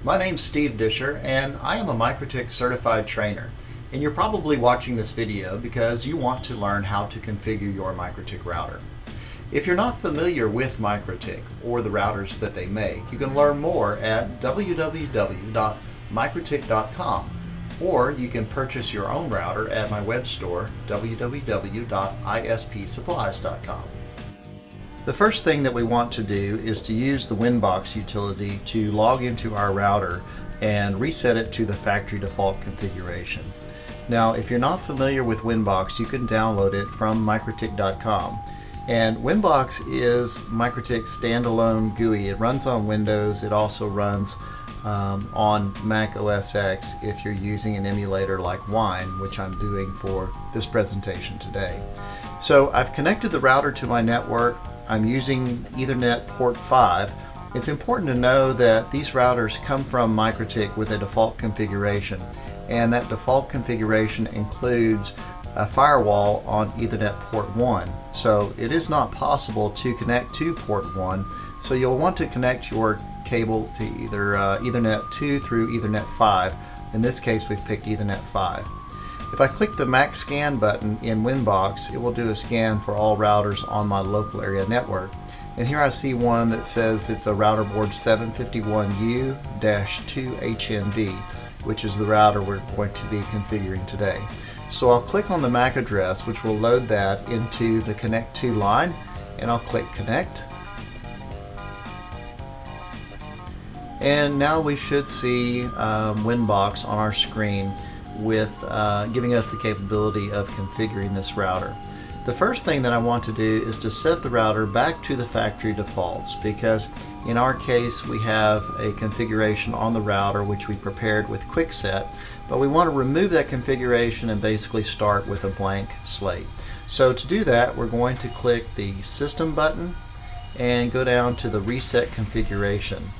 My name's Steve Disher and I am a Mikrotik certified trainer. And you're probably watching this video because you want to learn how to configure your Mikrotik router. If you're not familiar with Mikrotik or the routers that they make, you can learn more at www.mikrotik.com, or you can purchase your own router at my web store, www.ispsupplies.com. The first thing that we want to do is to use the winbox utility to log into our router and reset it to the factory default configuration. Now, if you're not familiar with winbox, you can download it from mikrotik.com. And winbox is Mikrotik's standalone GUI. It runs on Windows. It also runs on Mac OS X if you're using an emulator like Wine, which I'm doing for this presentation today. So I've connected the router to my network. I'm using Ethernet port 5. It's important to know that these routers come from Mikrotik with a default configuration, and that default configuration includes a firewall on Ethernet port 1. So it is not possible to connect to port 1, so you'll want to connect your cable to either Ethernet 2 through Ethernet 5. In this case, we've picked Ethernet 5. If I click the Max Scan button in Winbox, it will do a scan for all routers on my local area network. And here I see one that says it's a RouterBoard 751U-2nD, which is the router we're going to be configuring today. So I'll click on the MAC address, which will load that into the Connect To line, and I'll click Connect. And now we should see Winbox on our screen with giving us the capability of configuring this router. The first thing that I want to do is to set the router back to the factory defaults, because in our case we have a configuration on the router which we prepared with QuickSet, but we want to remove that configuration and basically start with a blank slate. So to do that, we're going to click the System button and go down to the Reset Configuration.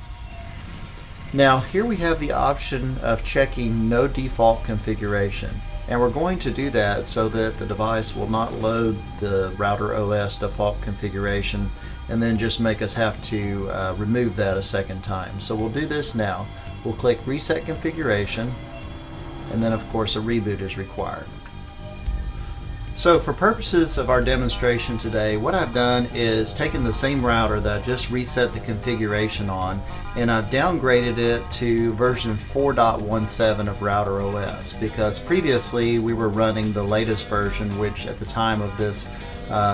Now here we have the option of checking No Default Configuration, and we're going to do that so that the device will not load the RouterOs default configuration and then just make us have to remove that a second time. So we'll do this now. We'll click Reset Configuration, and then of course a reboot is required. So for purposes of our demonstration today, what I've done is taken the same router that I just reset the configuration on, and I've downgraded it to version 4.17 of RouterOs, because previously we were running the latest version, which at the time of this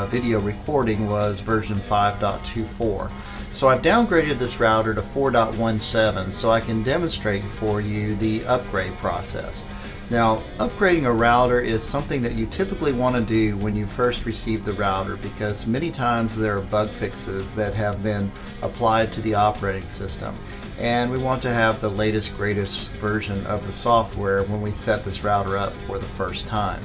video recording was version 5.24. So I've downgraded this router to 4.17 so I can demonstrate for you the upgrade process. Now, upgrading a router is something that you typically want to do when you first receive the router, because many times there are bug fixes that have been applied to the operating system, and we want to have the latest, greatest version of the software when we set this router up for the first time.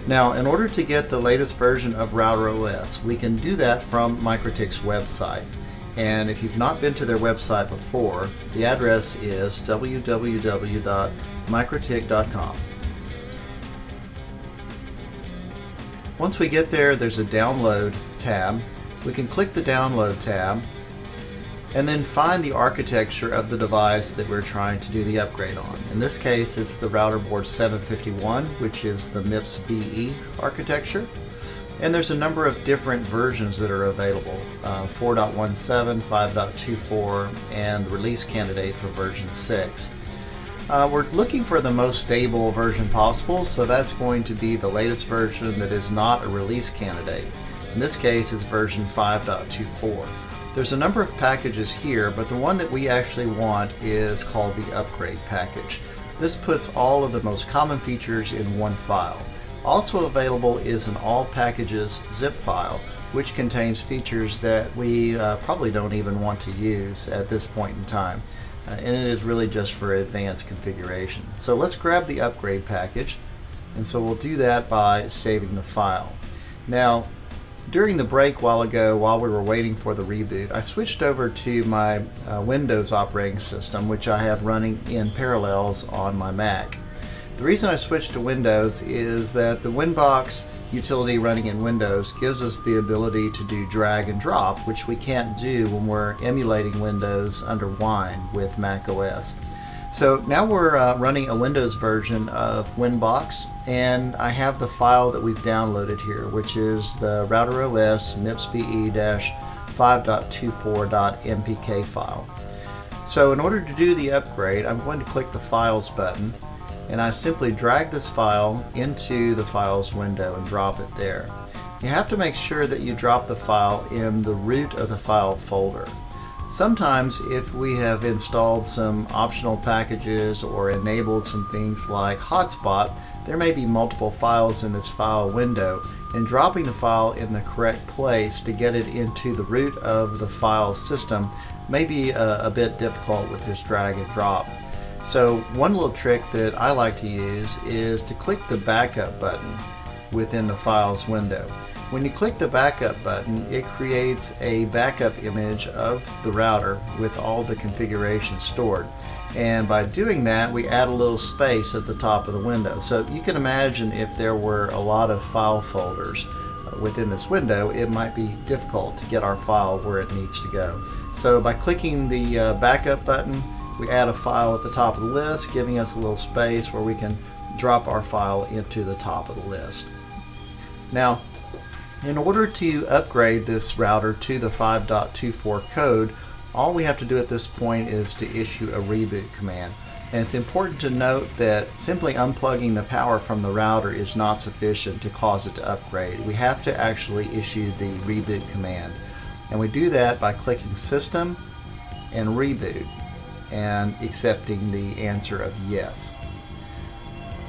Now, in order to get the latest version of RouterOs, we can do that from Mikrotik's website. And if you've not been to their website before, the address is www.mikrotik.com. Once we get there, there's a Download tab. We can click the Download tab and then find the architecture of the device that we're trying to do the upgrade on. In this case, it's the RouterBoard 751, which is the MIPS BE architecture. And there's a number of different versions that are available, 4.17, 5.24, and the release candidate for version 6. We're looking for the most stable version possible, so that's going to be the latest version that is not a release candidate. In this case, it's version 5.24. There's a number of packages here, but the one that we actually want is called the Upgrade package. This puts all of the most common features in one file. Also available is an All Packages zip file, which contains features that we probably don't even want to use at this point in time. And it is really just for advanced configuration. So let's grab the upgrade package, and so we'll do that by saving the file. Now, during the break while ago, while we were waiting for the reboot, I switched over to my Windows operating system, which I have running in parallels on my Mac. The reason I switched to Windows is that the Winbox utility running in Windows gives us the ability to do drag and drop, which we can't do when we're emulating Windows under Wine with Mac OS. So now we're running a Windows version of Winbox, and I have the file that we've downloaded here, which is the RouterOs MIPSBE-5.24.mpk file. So in order to do the upgrade, I'm going to click the Files button, and I simply drag this file into the Files window and drop it there. You have to make sure that you drop the file in the root of the file folder. Sometimes if we have installed some optional packages or enabled some things like hotspot, there may be multiple files in this file window, and dropping the file in the correct place to get it into the root of the file system may be a bit difficult with this drag and drop. So one little trick that I like to use is to click the backup button within the files window. When you click the backup button, it creates a backup image of the router with all the configuration stored. And by doing that, we add a little space at the top of the window. So you can imagine if there were a lot of file folders within this window, it might be difficult to get our file where it needs to go. So by clicking the backup button, we add a file at the top of the list, giving us a little space where we can drop our file into the top of the list. Now, in order to upgrade this router to the 5.24 code, all we have to do at this point is to issue a reboot command. And it's important to note that simply unplugging the power from the router is not sufficient to cause it to upgrade. We have to actually issue the reboot command. And we do that by clicking System and Reboot and accepting the answer of yes.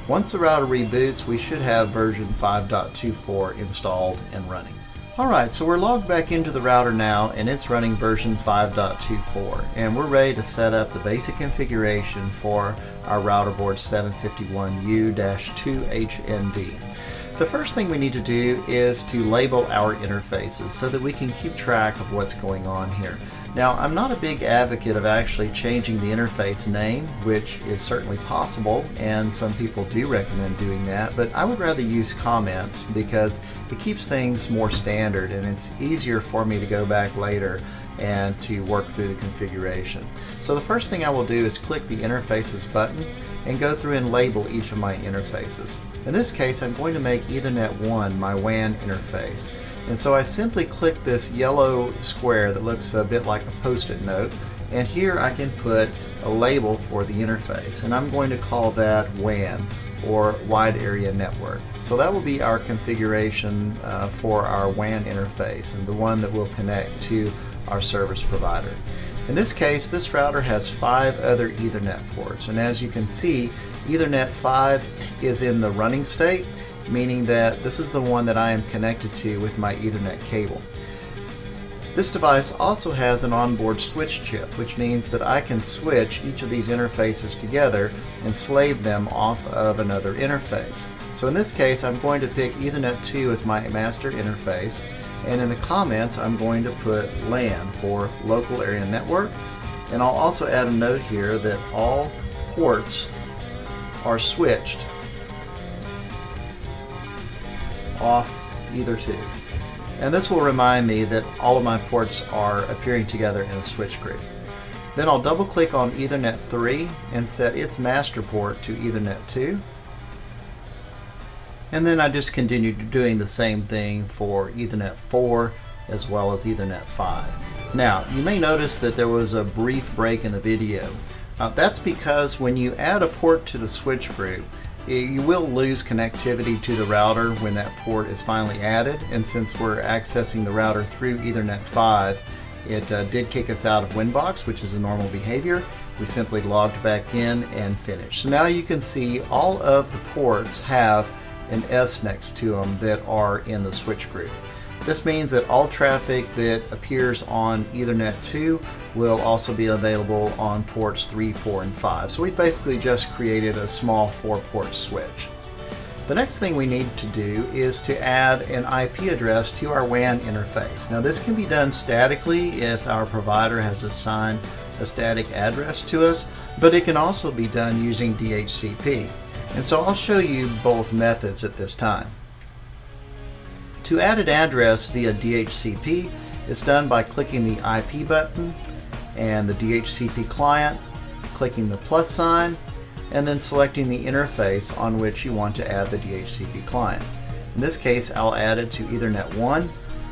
Once the router reboots, we should have version 5.24 installed and running. Alright, so we're logged back into the router now, and it's running version 5.24, and we're ready to set up the basic configuration for our RouterBoard 751U-2nD. The first thing we need to do is to label our interfaces so that we can keep track of what's going on here. Now, I'm not a big advocate of actually changing the interface name, which is certainly possible, and some people do recommend doing that, but I would rather use comments because it keeps things more standard and it's easier for me to go back later and to work through the configuration. So the first thing I will do is click the Interfaces button and go through and label each of my interfaces. In this case, I'm going to make Ethernet 1 my WAN interface. And so I simply click this yellow square that looks a bit like a post-it note, and here I can put a label for the interface, and I'm going to call that WAN, or Wide Area Network. So that will be our configuration for our WAN interface, and the one that will connect to our service provider. In this case, this router has 5 other Ethernet ports, and as you can see, Ethernet 5 is in the running state, meaning that this is the one that I am connected to with my Ethernet cable. This device also has an onboard switch chip, which means that I can switch each of these interfaces together and slave them off of another interface. So in this case, I'm going to pick Ethernet 2 as my master interface, and in the comments I'm going to put LAN for Local Area Network, and I'll also add a note here that all ports are switched off either 2. And this will remind me that all of my ports are appearing together in a switch group. Then I'll double click on Ethernet 3 and set its master port to Ethernet 2. And then I just continue doing the same thing for Ethernet 4 as well as Ethernet 5. Now, you may notice that there was a brief break in the video. That's because when you add a port to the switch group, you will lose connectivity to the router when that port is finally added, and since we're accessing the router through Ethernet 5, it did kick us out of Winbox, which is a normal behavior. We simply logged back in and finished. So now you can see all of the ports have an S next to them that are in the switch group. This means that all traffic that appears on Ethernet 2 will also be available on ports 3, 4, and 5. So we've basically just created a small 4-port switch. The next thing we need to do is to add an IP address to our WAN interface. Now this can be done statically if our provider has assigned a static address to us, but it can also be done using DHCP. And so I'll show you both methods at this time. To add an address via DHCP, it's done by clicking the IP button and the DHCP client, clicking the plus sign and then selecting the interface on which you want to add the DHCP client. In this case, I'll add it to Ethernet 1,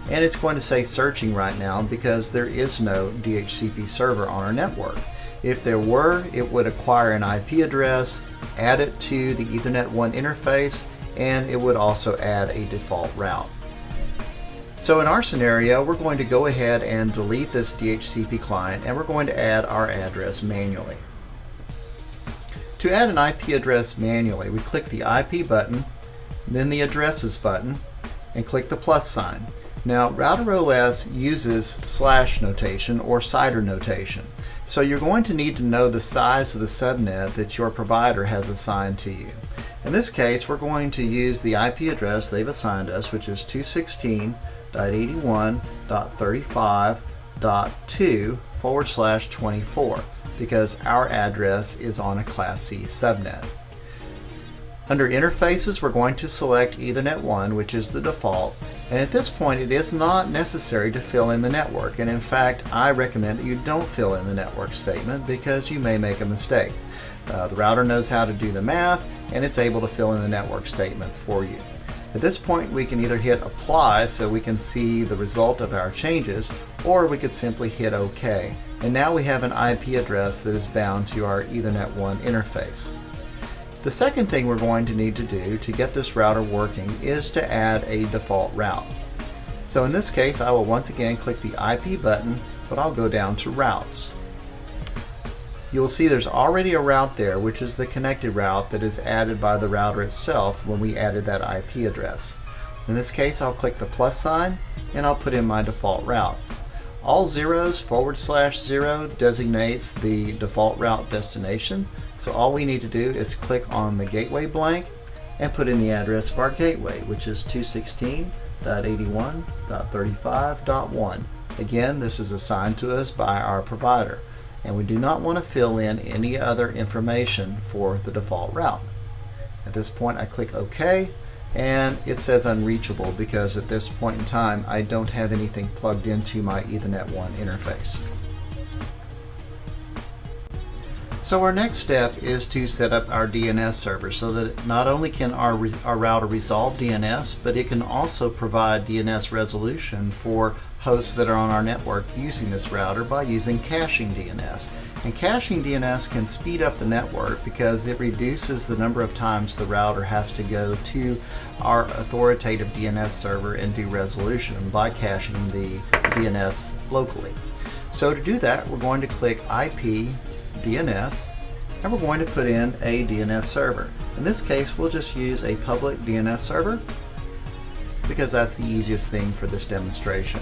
and it's going to say searching right now because there is no DHCP server on our network. If there were, it would acquire an IP address, add it to the Ethernet 1 interface, and it would also add a default route. So in our scenario, we're going to go ahead and delete this DHCP client, and we're going to add our address manually. To add an IP address manually, we click the IP button, then the addresses button, and click the plus sign. Now, RouterOs uses slash notation or CIDR notation. So you're going to need to know the size of the subnet that your provider has assigned to you. In this case, we're going to use the IP address they've assigned us, which is 216.81.35.2/24, because our address is on a Class C subnet. Under Interfaces, we're going to select Ethernet 1, which is the default, and at this point it is not necessary to fill in the network, and in fact I recommend that you don't fill in the network statement because you may make a mistake. The router knows how to do the math, and it's able to fill in the network statement for you. At this point we can either hit Apply so we can see the result of our changes, or we could simply hit OK, and now we have an IP address that is bound to our Ethernet 1 interface. The second thing we're going to need to do to get this router working is to add a default route. So in this case, I will once again click the IP button, but I'll go down to Routes. You'll see there's already a route there, which is the connected route that is added by the router itself when we added that IP address. In this case, I'll click the plus sign and I'll put in my default route. All zeros /0 designates the default route destination, so all we need to do is click on the gateway blank and put in the address of our gateway, which is 216.81.35.1. Again, this is assigned to us by our provider, and we do not want to fill in any other information for the default route. At this point I click OK, and it says unreachable because at this point in time I don't have anything plugged into my Ethernet 1 interface. So our next step is to set up our DNS server so that not only can our router resolve DNS, but it can also provide DNS resolution for hosts that are on our network using this router by using caching DNS. And caching DNS can speed up the network because it reduces the number of times the router has to go to our authoritative DNS server and do resolution by caching the DNS locally. So to do that, we're going to click IP DNS, and we're going to put in a DNS server. In this case, we'll just use a public DNS server because that's the easiest thing for this demonstration.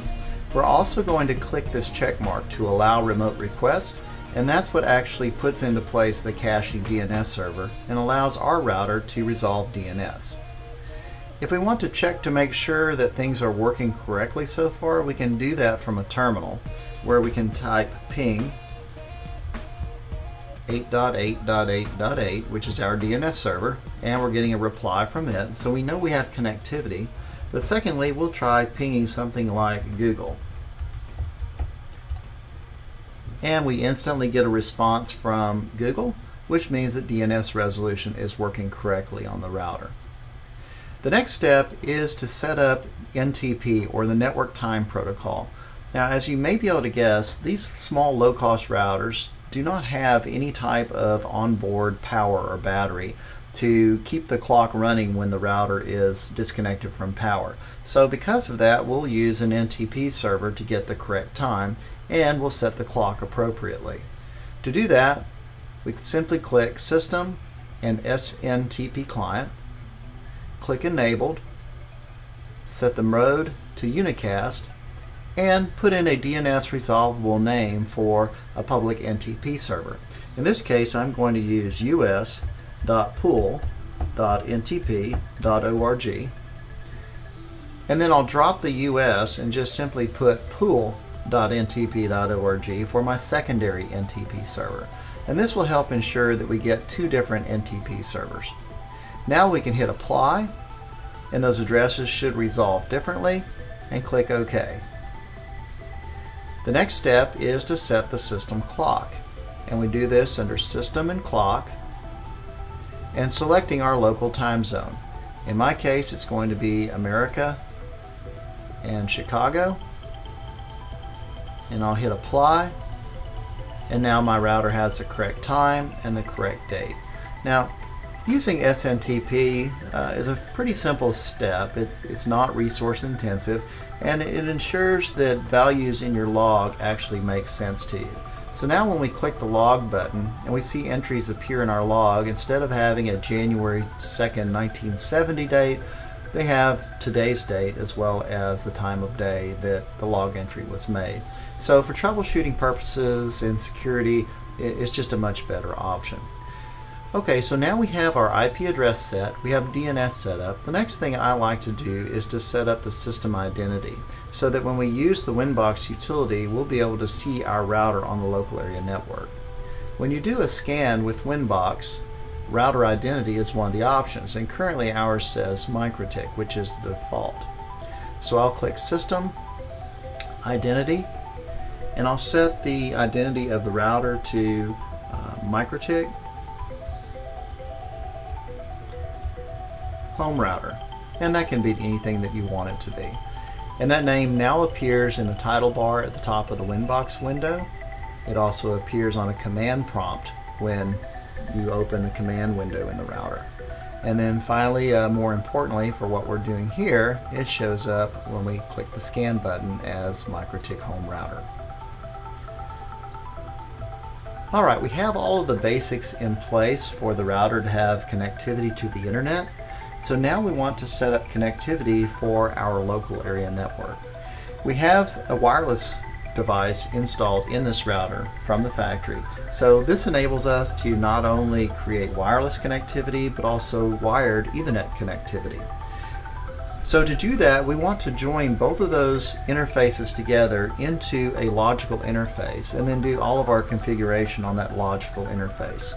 We're also going to click this check mark to allow remote request, and that's what actually puts into place the caching DNS server and allows our router to resolve DNS. If we want to check to make sure that things are working correctly so far, we can do that from a terminal where we can type ping 8.8.8.8, which is our DNS server, and we're getting a reply from it, so we know we have connectivity. But secondly, we'll try pinging something like Google, and we instantly get a response from Google, which means that DNS resolution is working correctly on the router. The next step is to set up NTP, or the Network Time Protocol. Now, as you may be able to guess, these small low-cost routers do not have any type of onboard power or battery to keep the clock running when the router is disconnected from power. So because of that, we'll use an NTP server to get the correct time, and we'll set the clock appropriately. To do that, we simply click System and SNTP Client, click Enabled, set the mode to Unicast, and put in a DNS resolvable name for a public NTP server. In this case, I'm going to use us.pool.ntp.org, and then I'll drop the US and just simply put pool.ntp.org for my secondary NTP server. And this will help ensure that we get two different NTP servers. Now we can hit Apply, and those addresses should resolve differently, and click OK. The next step is to set the system clock. and we do this under System and Clock and selecting our local time zone. In my case, it's going to be America and Chicago, and I'll hit Apply, and now my router has the correct time and the correct date. Now, using SNTP is a pretty simple step. It's not resource intensive, and it ensures that values in your log actually make sense to you. So now when we click the log button and we see entries appear in our log, instead of having a January 2nd, 1970 date, they have today's date as well as the time of day that the log entry was made. So for troubleshooting purposes and security, it's just a much better option. Okay, so now we have our IP address set, we have DNS set up. The next thing I like to do is to set up the system identity so that when we use the Winbox utility, we'll be able to see our router on the local area network. When you do a scan with Winbox, router identity is one of the options, and currently ours says Mikrotik, which is the default. So I'll click System, Identity, and I'll set the identity of the router to Mikrotik Home Router, and that can be anything that you want it to be. And that name now appears in the title bar at the top of the Winbox window. It also appears on a command prompt when you open the command window in the router. And then finally, more importantly for what we're doing here, it shows up when we click the scan button as Mikrotik Home Router. Alright, we have all of the basics in place for the router to have connectivity to the internet. So now we want to set up connectivity for our local area network. We have a wireless device installed in this router from the factory. So this enables us to not only create wireless connectivity, but also wired Ethernet connectivity. So to do that, we want to join both of those interfaces together into a logical interface and then do all of our configuration on that logical interface.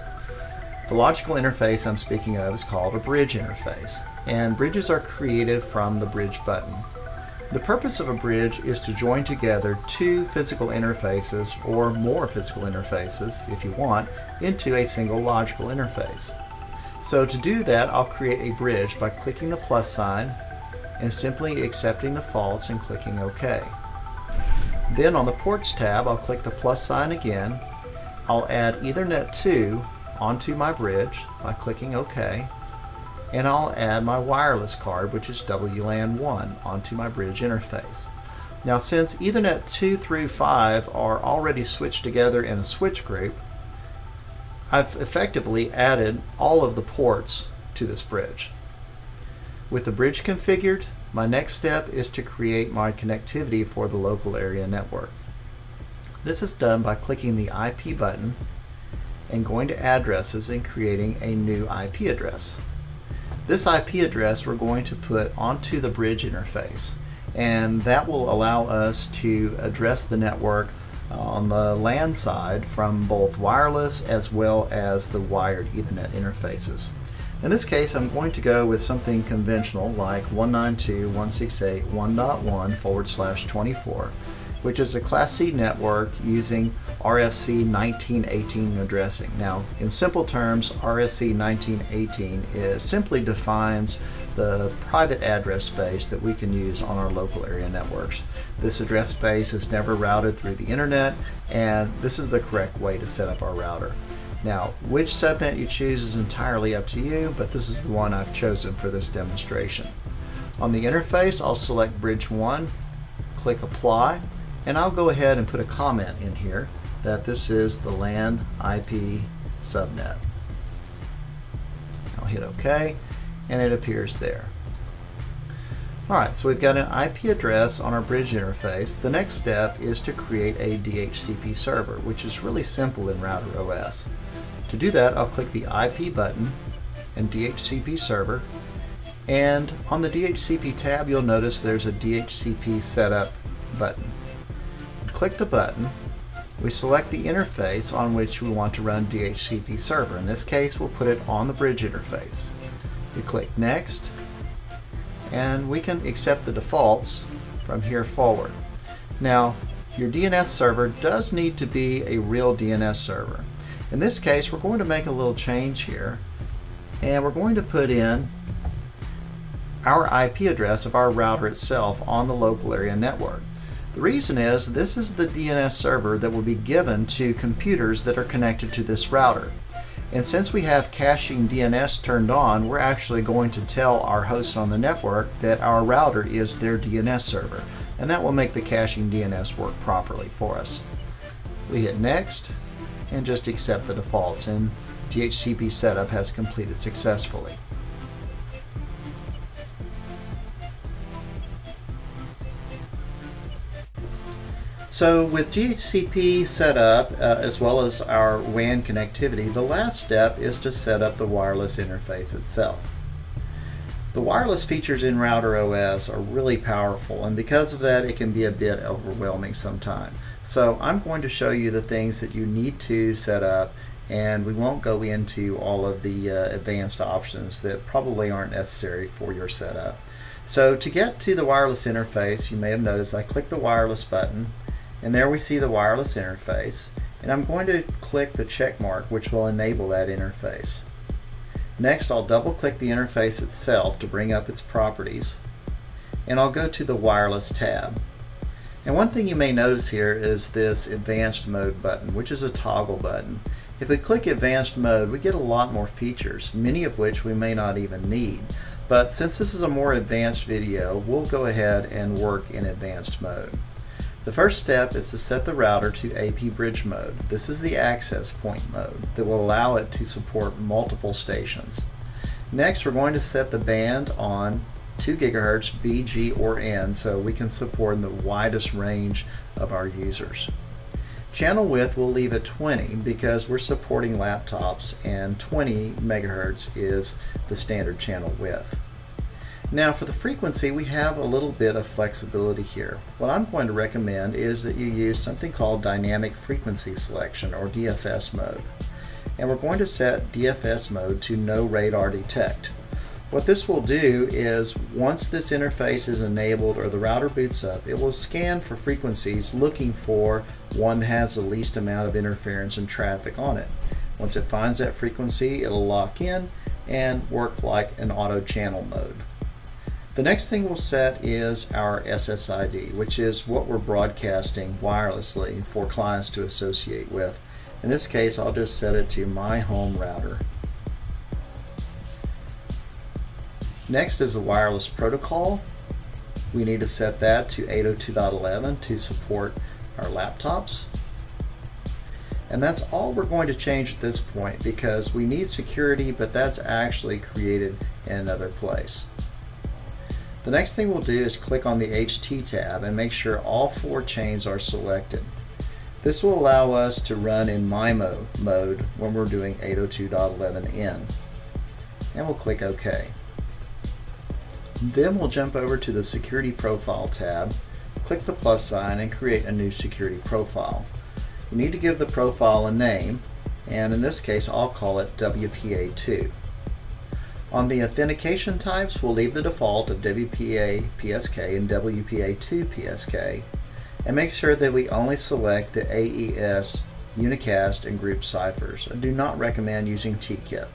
The logical interface I'm speaking of is called a bridge interface, and bridges are created from the bridge button. The purpose of a bridge is to join together two physical interfaces, or more physical interfaces if you want, into a single logical interface. So to do that, I'll create a bridge by clicking the plus sign and simply accepting the faults and clicking OK. Then on the Ports tab, I'll click the plus sign again. I'll add Ethernet 2 onto my bridge by clicking OK, and I'll add my wireless card, which is WLAN 1, onto my bridge interface. Now, since Ethernet 2 through 5 are already switched together in a switch group, I've effectively added all of the ports to this bridge. With the bridge configured, my next step is to create my connectivity for the local area network. This is done by clicking the IP button and going to addresses and creating a new IP address. This IP address we're going to put onto the bridge interface, and that will allow us to address the network on the LAN side from both wireless as well as the wired Ethernet interfaces. In this case, I'm going to go with something conventional like 192.168.1.1/24, which is a Class C network using RFC 1918 addressing. Now, in simple terms, RFC 1918 simply defines the private address space that we can use on our local area networks. This address space is never routed through the internet, and this is the correct way to set up our router. Now, which subnet you choose is entirely up to you, but this is the one I've chosen for this demonstration. On the interface, I'll select Bridge 1, click Apply, and I'll go ahead and put a comment in here that this is the LAN IP subnet. I'll hit OK, and it appears there. Alright, so we've got an IP address on our bridge interface. The next step is to create a DHCP server, which is really simple in RouterOs. To do that, I'll click the IP button and DHCP server, and on the DHCP tab you'll notice there's a DHCP setup button. Click the button, we select the interface on which we want to run DHCP server. In this case, we'll put it on the bridge interface. We click Next, and we can accept the defaults from here forward. Now, your DNS server does need to be a real DNS server. In this case, we're going to make a little change here, and we're going to put in our IP address of our router itself on the local area network. The reason is this is the DNS server that will be given to computers that are connected to this router. And since we have caching DNS turned on, we're actually going to tell our host on the network that our router is their DNS server, and that will make the caching DNS work properly for us. We hit next and just accept the defaults, and DHCP setup has completed successfully. So with DHCP set up, as well as our WAN connectivity, the last step is to set up the wireless interface itself. The wireless features in RouterOs are really powerful, and because of that it can be a bit overwhelming sometimes. So I'm going to show you the things that you need to set up, and we won't go into all of the advanced options that probably aren't necessary for your setup. So to get to the wireless interface, you may have noticed I click the wireless button, and there we see the wireless interface, and I'm going to click the check mark which will enable that interface. Next, I'll double click the interface itself to bring up its properties, and I'll go to the wireless tab. And one thing you may notice here is this advanced mode button, which is a toggle button. If we click advanced mode, we get a lot more features, many of which we may not even need. But since this is a more advanced video, we'll go ahead and work in advanced mode. The first step is to set the router to AP bridge mode. This is the access point mode that will allow it to support multiple stations. Next, we're going to set the band on 2 GHz B, G, or N so we can support the widest range of our users. Channel width we'll leave at 20 because we're supporting laptops, and 20 MHz is the standard channel width. Now for the frequency, we have a little bit of flexibility here. What I'm going to recommend is that you use something called dynamic frequency selection, or DFS mode. And we're going to set DFS mode to no radar detect. What this will do is once this interface is enabled or the router boots up, it will scan for frequencies looking for one that has the least amount of interference and traffic on it. Once it finds that frequency, it'll lock in and work like an auto channel mode. The next thing we'll set is our SSID, which is what we're broadcasting wirelessly for clients to associate with. In this case, I'll just set it to my home router. Next is the wireless protocol. We need to set that to 802.11 to support our laptops. And that's all we're going to change at this point because we need security, but that's actually created in another place. The next thing we'll do is click on the HT tab and make sure all 4 chains are selected. This will allow us to run in MIMO mode when we're doing 802.11n. And we'll click OK. Then we'll jump over to the Security Profile tab, click the plus sign, and create a new security profile. We need to give the profile a name, and in this case I'll call it WPA2. On the authentication types, we'll leave the default of WPA PSK and WPA2 PSK, and make sure that we only select the AES, unicast, and group ciphers. I do not recommend using TKIP.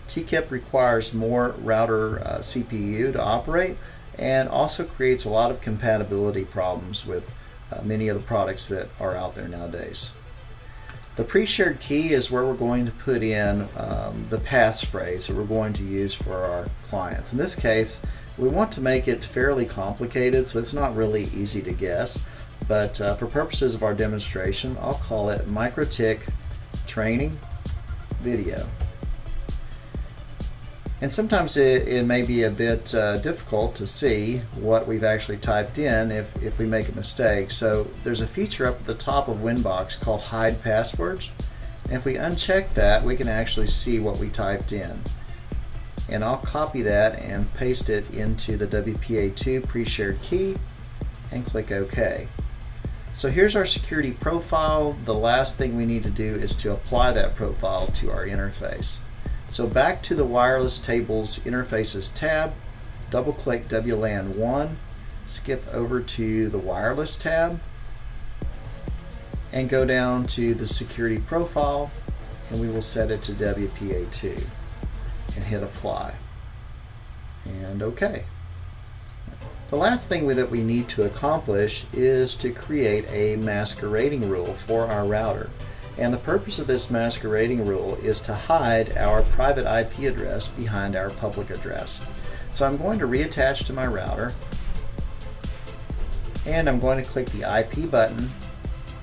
TKIP requires more router CPU to operate and also creates a lot of compatibility problems with many of the products that are out there nowadays. The pre-shared key is where we're going to put in the passphrase that we're going to use for our clients. In this case, we want to make it fairly complicated, so it's not really easy to guess, but for purposes of our demonstration, I'll call it Mikrotik Training Video. And sometimes it may be a bit difficult to see what we've actually typed in if we make a mistake. So there's a feature up at the top of Winbox called Hide Passwords. And if we uncheck that, we can actually see what we typed in. And I'll copy that and paste it into the WPA2 pre-shared key and click OK. So here's our security profile. The last thing we need to do is to apply that profile to our interface. So back to the Wireless Tables Interfaces tab, double click WLAN 1, skip over to the Wireless tab, and go down to the Security Profile and we will set it to WPA2 and hit apply and OK. The last thing that we need to accomplish is to create a masquerading rule for our router. And the purpose of this masquerading rule is to hide our private IP address behind our public address. So I'm going to reattach to my router, and I'm going to click the IP button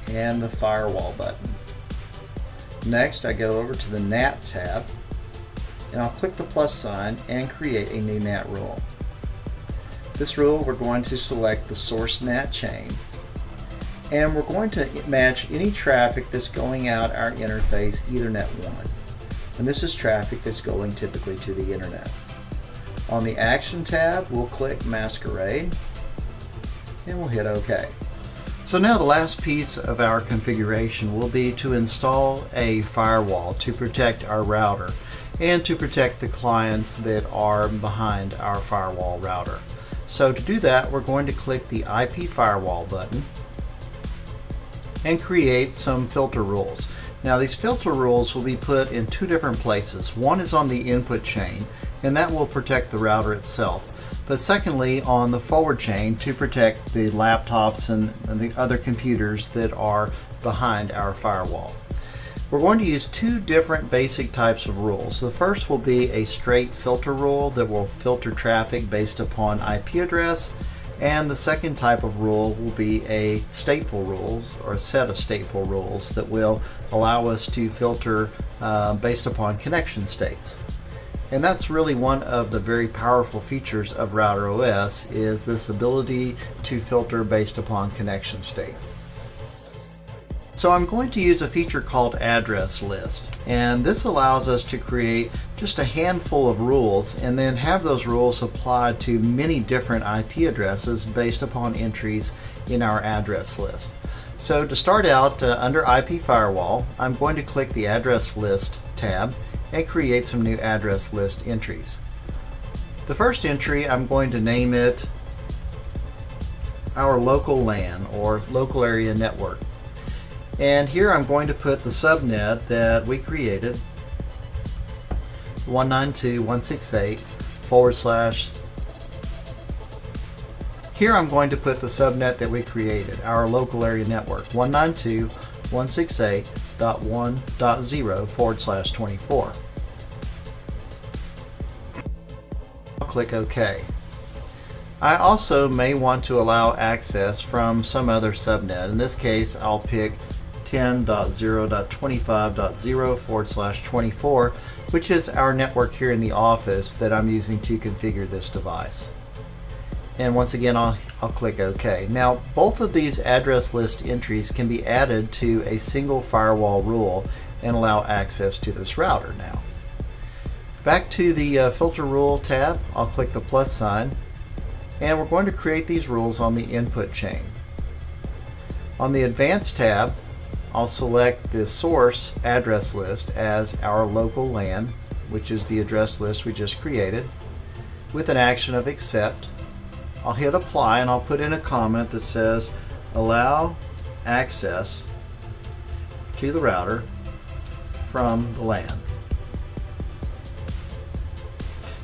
and the firewall button. Next, I go over to the NAT tab, and I'll click the plus sign and create a new NAT rule. This rule, we're going to select the source NAT chain, and we're going to match any traffic that's going out our interface Ethernet 1. And this is traffic that's going typically to the internet. On the Action tab, we'll click Masquerade, and we'll hit OK. So now the last piece of our configuration will be to install a firewall to protect our router and to protect the clients that are behind our firewall router. So to do that, we're going to click the IP firewall button and create some filter rules. Now these filter rules will be put in two different places. One is on the input chain, and that will protect the router itself. But secondly, on the forward chain to protect the laptops and the other computers that are behind our firewall. We're going to use two different basic types of rules. The first will be a straight filter rule that will filter traffic based upon IP address, and the second type of rule will be a stateful rules, or a set of stateful rules that will allow us to filter based upon connection states. And that's really one of the very powerful features of RouterOs, is this ability to filter based upon connection state. So I'm going to use a feature called address list, and this allows us to create just a handful of rules and then have those rules applied to many different IP addresses based upon entries in our address list. So to start out, under IP firewall, I'm going to click the address list tab and create some new address list entries. The first entry, I'm going to name it our local LAN, or local area network. And here I'm going to put the subnet that we created, 192.168/. Here I'm going to put the subnet that we created, our local area network, 192.168.1.0/24. I'll click OK. I also may want to allow access from some other subnet. In this case, I'll pick 10.0.25.0/24, which is our network here in the office that I'm using to configure this device. And once again, I'll click OK. Now, both of these address list entries can be added to a single firewall rule and allow access to this router now. Back to the filter rule tab, I'll click the plus sign, and we're going to create these rules on the input chain. On the advanced tab, I'll select the source address list as our local LAN, which is the address list we just created, with an action of accept. I'll hit apply, and I'll put in a comment that says allow access to the router from the LAN.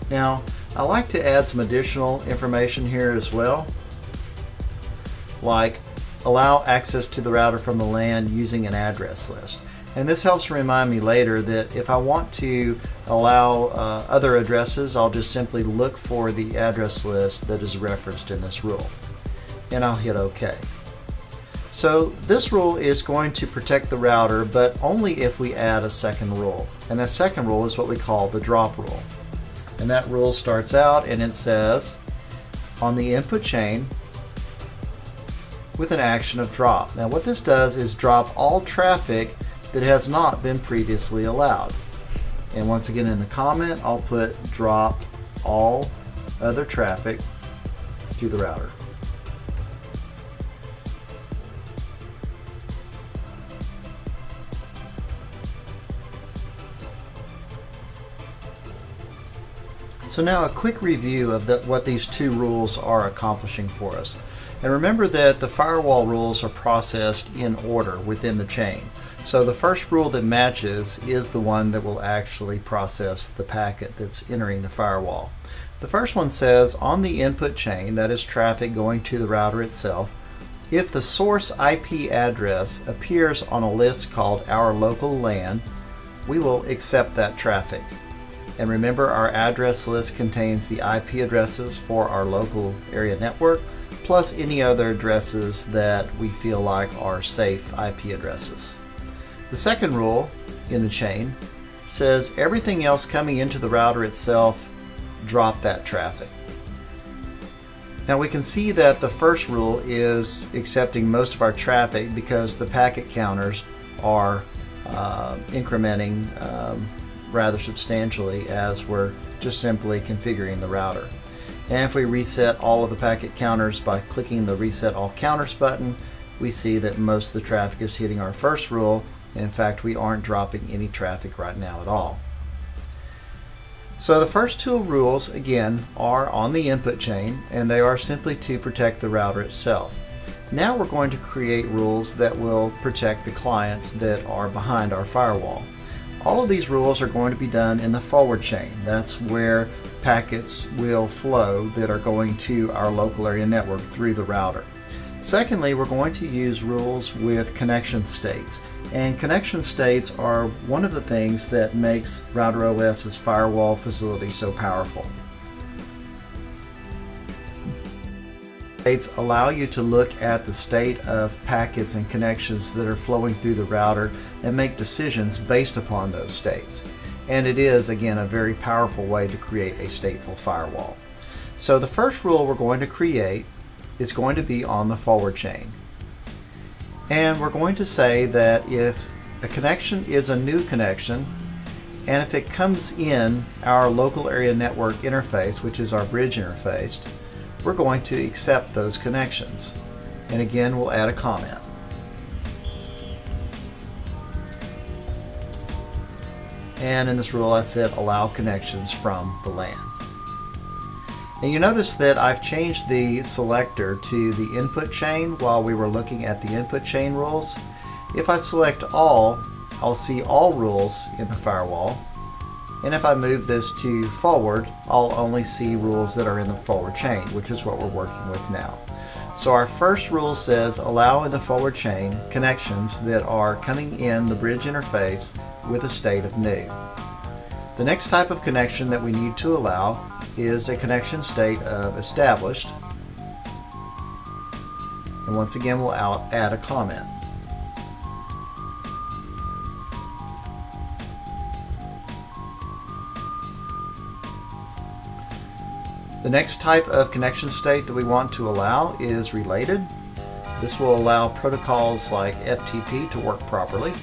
Now, I like to add some additional information here as well, like allow access to the router from the LAN using an address list. And this helps remind me later that if I want to allow other addresses, I'll just simply look for the address list that is referenced in this rule. And I'll hit OK. So this rule is going to protect the router, but only if we add a second rule. And that second rule is what we call the drop rule. And that rule starts out and it says, on the input chain, with an action of drop. Now what this does is drop all traffic that has not been previously allowed. And once again in the comment, I'll put drop all other traffic to the router. So now a quick review of what these two rules are accomplishing for us. And remember that the firewall rules are processed in order within the chain. So the first rule that matches is the one that will actually process the packet that's entering the firewall. The first one says on the input chain, that is traffic going to the router itself, if the source IP address appears on a list called our local LAN, we will accept that traffic. And remember, our address list contains the IP addresses for our local area network, plus any other addresses that we feel like are safe IP addresses. The second rule in the chain says everything else coming into the router itself, drop that traffic. Now we can see that the first rule is accepting most of our traffic because the packet counters are incrementing rather substantially as we're just simply configuring the router. And if we reset all of the packet counters by clicking the Reset All Counters button, we see that most of the traffic is hitting our first rule. In fact, we aren't dropping any traffic right now at all. So the first two rules, again, are on the input chain, and they are simply to protect the router itself. Now we're going to create rules that will protect the clients that are behind our firewall. All of these rules are going to be done in the forward chain. That's where packets will flow that are going to our local area network through the router. Secondly, we're going to use rules with connection states. And connection states are one of the things that makes RouterOS's firewall facility so powerful. States allow you to look at the state of packets and connections that are flowing through the router and make decisions based upon those states. And it is, again, a very powerful way to create a stateful firewall. So the first rule we're going to create is going to be on the forward chain. And we're going to say that if a connection is a new connection, and if it comes in our local area network interface, which is our bridge interface, we're going to accept those connections. And again, we'll add a comment. And in this rule I said allow connections from the LAN. And you notice that I've changed the selector to the input chain while we were looking at the input chain rules. If I select all, I'll see all rules in the firewall. And if I move this to forward, I'll only see rules that are in the forward chain, which is what we're working with now. So our first rule says allow in the forward chain connections that are coming in the bridge interface with a state of new. The next type of connection that we need to allow is a connection state of established. And once again, we'll add a comment. The next type of connection state that we want to allow is related. This will allow protocols like FTP to work properly.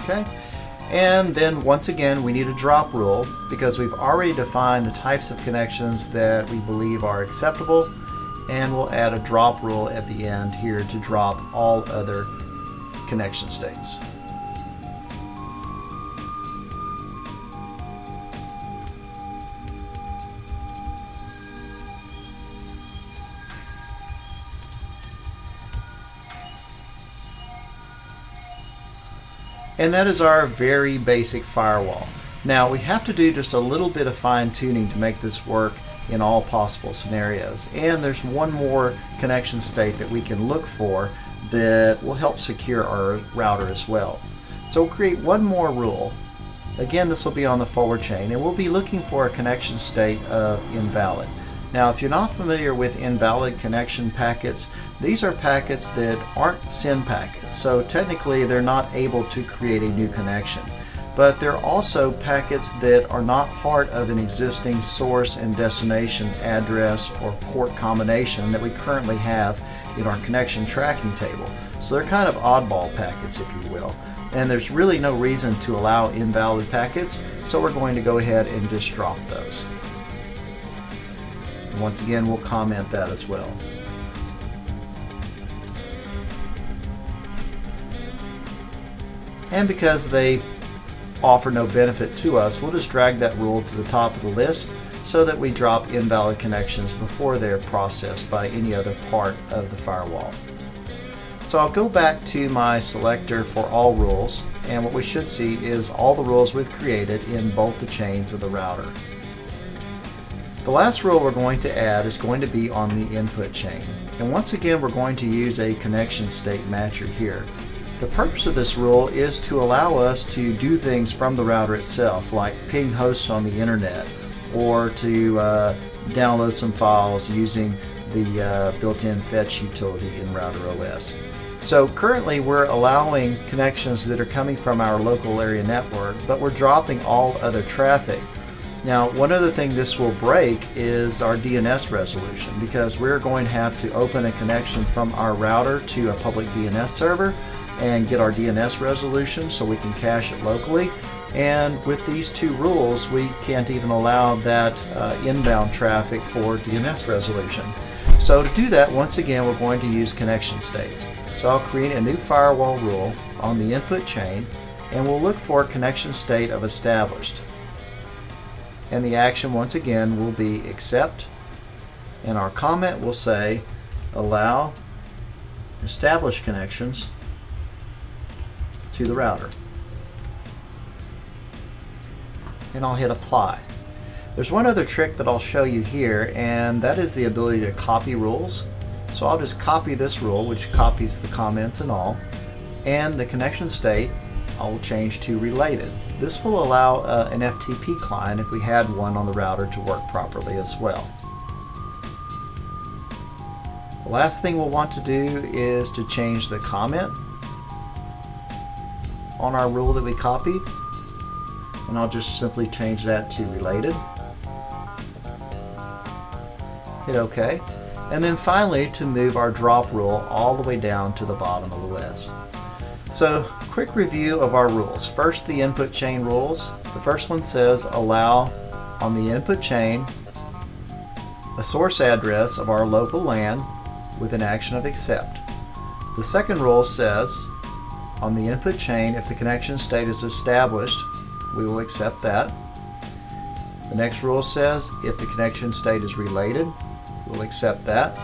Okay, and then once again we need a drop rule because we've already defined the types of connections that we believe are acceptable, and we'll add a drop rule at the end here to drop all other connection states. And that is our very basic firewall. Now we have to do just a little bit of fine-tuning to make this work in all possible scenarios. And there's one more connection state that we can look for that will help secure our router as well. So we'll create one more rule. Again, this will be on the forward chain, and we'll be looking for a connection state of invalid. Now, if you're not familiar with invalid connection packets, these are packets that aren't SYN packets, so technically they're not able to create a new connection. But they're also packets that are not part of an existing source and destination address or port combination that we currently have in our connection tracking table. So they're kind of oddball packets, if you will. And there's really no reason to allow invalid packets, so we're going to go ahead and just drop those. And once again, we'll comment that as well. and because they offer no benefit to us, we'll just drag that rule to the top of the list so that we drop invalid connections before they're processed by any other part of the firewall. So I'll go back to my selector for all rules, and what we should see is all the rules we've created in both the chains of the router. The last rule we're going to add is going to be on the input chain. And once again, we're going to use a connection state matcher here. The purpose of this rule is to allow us to do things from the router itself, like ping hosts on the internet, or to download some files using the built-in fetch utility in RouterOs. So currently we're allowing connections that are coming from our local area network, but we're dropping all other traffic. Now, one other thing this will break is our DNS resolution, because we're going to have to open a connection from our router to a public DNS server and get our DNS resolution so we can cache it locally. And with these two rules, we can't even allow that inbound traffic for DNS resolution. So to do that, once again, we're going to use connection states. So I'll create a new firewall rule on the input chain, and we'll look for connection state of established. And the action once again will be accept, and our comment will say allow established connections to the router. And I'll hit apply. There's one other trick that I'll show you here, and that is the ability to copy rules. So I'll just copy this rule, which copies the comments and all, and the connection state I'll change to related. This will allow an FTP client, if we had one on the router, to work properly as well. The last thing we'll want to do is to change the comment on our rule that we copied, and I'll just simply change that to related. Hit OK. And then finally, to move our drop rule all the way down to the bottom of the list. So, quick review of our rules. First, the input chain rules. The first one says allow on the input chain a source address of our local LAN with an action of accept. The second rule says on the input chain, if the connection state is established, we will accept that. The next rule says if the connection state is related, we'll accept that.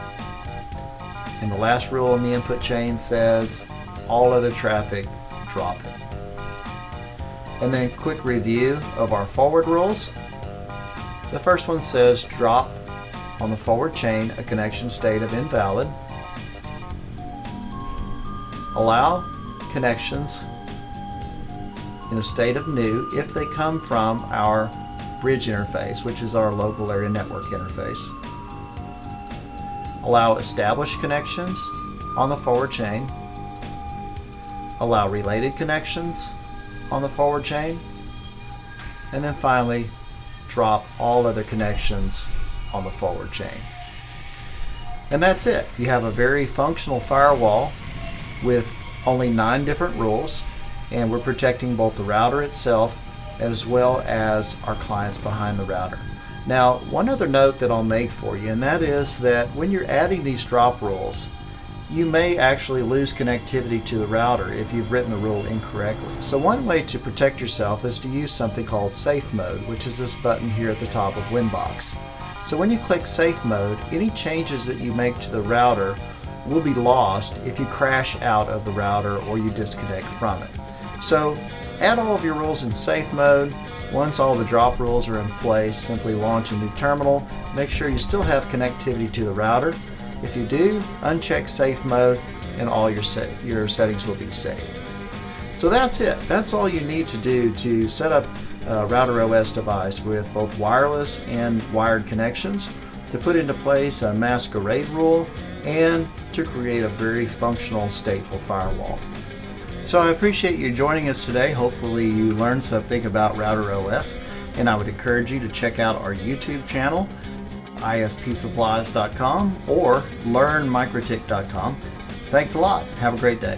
And the last rule on the input chain says all other traffic, drop it. And then quick review of our forward rules. The first one says drop on the forward chain a connection state of invalid. Allow connections in a state of new if they come from our bridge interface, which is our local area network interface. Allow established connections on the forward chain. Allow related connections on the forward chain. And then finally, drop all other connections on the forward chain. And that's it. You have a very functional firewall with only 9 different rules, and we're protecting both the router itself as well as our clients behind the router. Now, one other note that I'll make for you, and that is that when you're adding these drop rules, you may actually lose connectivity to the router if you've written the rule incorrectly. So one way to protect yourself is to use something called safe mode, which is this button here at the top of winbox. So when you click safe mode, any changes that you make to the router will be lost if you crash out of the router or you disconnect from it. So add all of your rules in safe mode. Once all the drop rules are in place, simply launch a new terminal. Make sure you still have connectivity to the router. If you do, uncheck safe mode and all your settings will be saved. So that's it. That's all you need to do to set up a RouterOs device with both wireless and wired connections, to put into place a masquerade rule, and to create a very functional, stateful firewall. So I appreciate you joining us today. Hopefully you learned something about RouterOs, and I would encourage you to check out our YouTube channel, ispsupplies.com, or learnmikrotik.com. Thanks a lot. Have a great day.